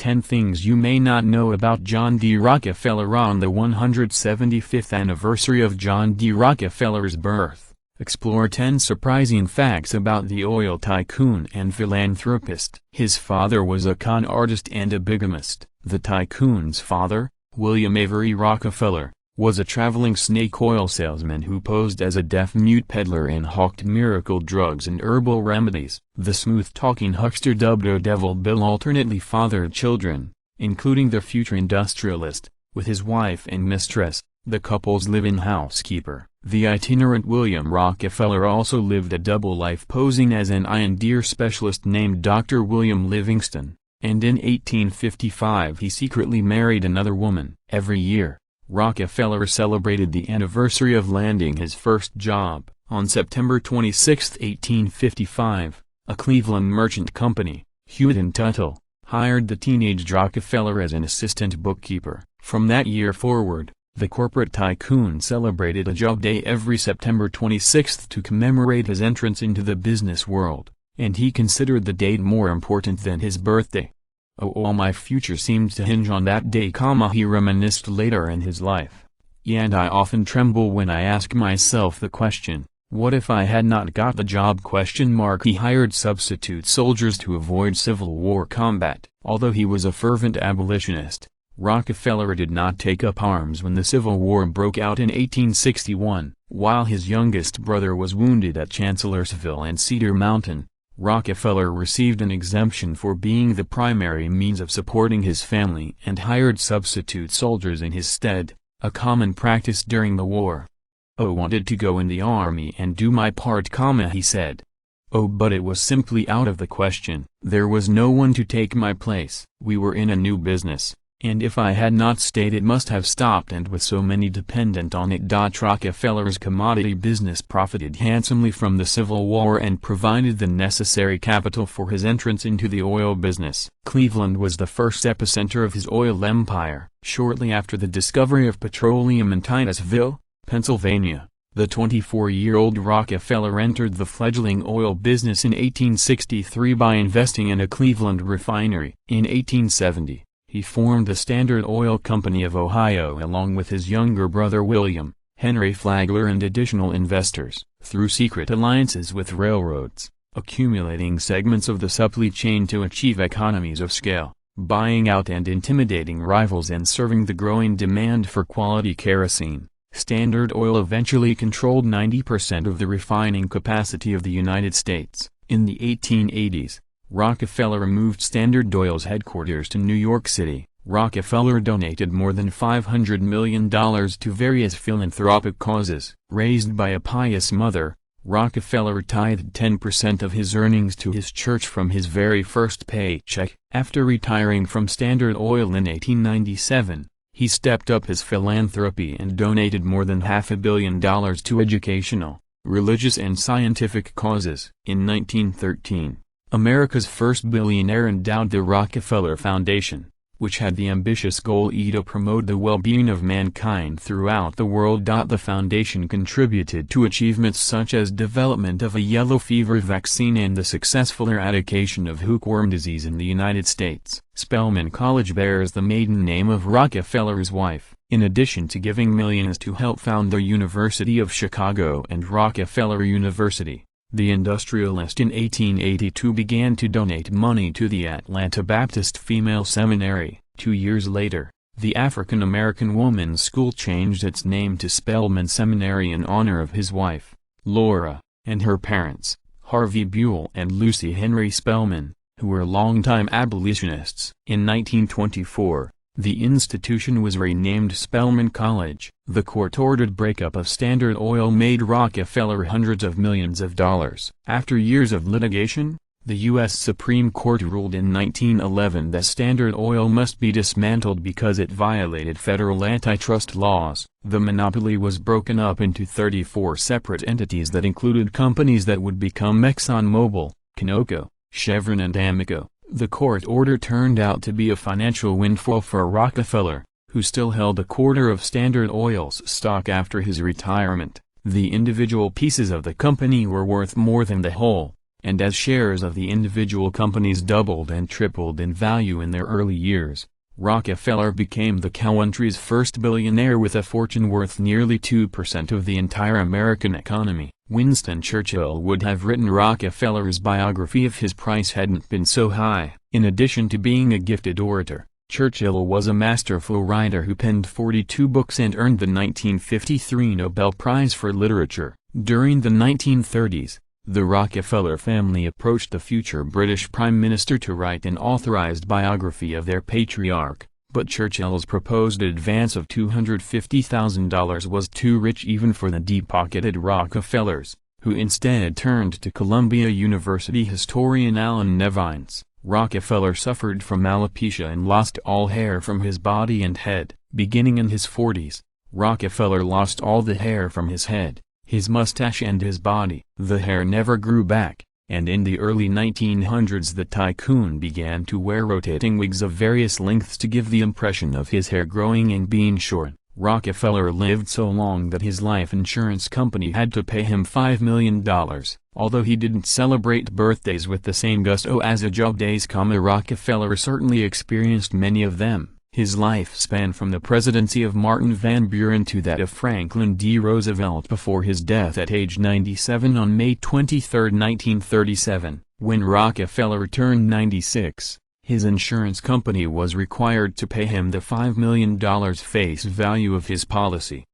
10 Things You May Not Know About John D. Rockefeller. On the 175th anniversary of John D. Rockefeller's birth, explore 10 surprising facts about the oil tycoon and philanthropist. His father was a con artist and a bigamist. The tycoon's father, William Avery Rockefeller, was a traveling snake oil salesman who posed as a deaf-mute peddler and hawked miracle drugs and herbal remedies. The smooth-talking huckster dubbed Devil Bill alternately fathered children, including the future industrialist, with his wife and mistress, the couple's live-in housekeeper. The itinerant William Rockefeller also lived a double life, posing as an eye and ear specialist named Dr. William Livingston, and in 1855 he secretly married another woman. Every year, Rockefeller celebrated the anniversary of landing his first job. On September 26, 1855, a Cleveland merchant company, Hewitt & Tuttle, hired the teenage Rockefeller as an assistant bookkeeper. From that year forward, the corporate tycoon celebrated a job day every September 26 to commemorate his entrance into the business world, and he considered the date more important than his birthday. "Oh, all my future seemed to hinge on that day," he reminisced later in his life. "And I often tremble when I ask myself the question, what if I had not got the job?" He hired substitute soldiers to avoid Civil War combat. Although he was a fervent abolitionist, Rockefeller did not take up arms when the Civil War broke out in 1861. While his youngest brother was wounded at Chancellorsville and Cedar Mountain, Rockefeller received an exemption for being the primary means of supporting his family and hired substitute soldiers in his stead, a common practice during the war. "I wanted to go in the army and do my part," he said. "Oh, but it was simply out of the question. There was no one to take my place. We were in a new business, and if I had not stayed it must have stopped, and with so many dependent on it." Rockefeller's commodity business profited handsomely from the Civil War and provided the necessary capital for his entrance into the oil business. Cleveland was the first epicenter of his oil empire. Shortly after the discovery of petroleum in Titusville, Pennsylvania, the 24-year-old Rockefeller entered the fledgling oil business in 1863 by investing in a Cleveland refinery. In 1870, he formed the Standard Oil Company of Ohio along with his younger brother William, Henry Flagler, and additional investors, through secret alliances with railroads, accumulating segments of the supply chain to achieve economies of scale, buying out and intimidating rivals and serving the growing demand for quality kerosene. Standard Oil eventually controlled 90% of the refining capacity of the United States. In the 1880s, Rockefeller moved Standard Oil's headquarters to New York City. Rockefeller donated more than $500 million to various philanthropic causes. Raised by a pious mother, Rockefeller tithed 10% of his earnings to his church from his very first paycheck. After retiring from Standard Oil in 1897, he stepped up his philanthropy and donated more than $500 million to educational, religious and scientific causes. In 1913, America's first billionaire endowed the Rockefeller Foundation, which had the ambitious goal to promote the well-being of mankind throughout the world. The foundation contributed to achievements such as development of a yellow fever vaccine and the successful eradication of hookworm disease in the United States. Spelman College bears the maiden name of Rockefeller's wife. In addition to giving millions to help found the University of Chicago and Rockefeller University, the industrialist in 1882 began to donate money to the Atlanta Baptist Female Seminary. 2 years later, the African American Woman's School changed its name to Spelman Seminary in honor of his wife, Laura, and her parents, Harvey Buell and Lucy Henry Spelman, who were longtime abolitionists. In 1924, the institution was renamed Spelman College. The court-ordered breakup of Standard Oil made Rockefeller hundreds of millions of dollars. After years of litigation, the U.S. Supreme Court ruled in 1911 that Standard Oil must be dismantled because it violated federal antitrust laws. The monopoly was broken up into 34 separate entities that included companies that would become ExxonMobil, Conoco, Chevron and Amoco. The court order turned out to be a financial windfall for Rockefeller, who still held a quarter of Standard Oil's stock after his retirement. The individual pieces of the company were worth more than the whole. and as shares of the individual companies doubled and tripled in value in their early years, Rockefeller became the country's first billionaire with a fortune worth nearly 2% of the entire American economy. Winston Churchill would have written Rockefeller's biography if his price hadn't been so high. In addition to being a gifted orator, Churchill was a masterful writer who penned 42 books and earned the 1953 Nobel Prize for Literature. During the 1930s, the Rockefeller family approached the future British Prime Minister to write an authorized biography of their patriarch, but Churchill's proposed advance of $250,000 was too rich even for the deep-pocketed Rockefellers, who instead turned to Columbia University historian Alan Nevins. Rockefeller suffered from alopecia and lost all hair from his body and head. Beginning in his 40s, Rockefeller lost all the hair from his head, his mustache and his body. The hair never grew back, and in the early 1900s the tycoon began to wear rotating wigs of various lengths to give the impression of his hair growing and being short. Rockefeller lived so long that his life insurance company had to pay him $5 million. Although he didn't celebrate birthdays with the same gusto as a job days, Rockefeller certainly experienced many of them. His life spanned from the presidency of Martin Van Buren to that of Franklin D. Roosevelt before his death at age 97 on May 23, 1937. When Rockefeller turned 96, his insurance company was required to pay him the $5 million face value of his policy.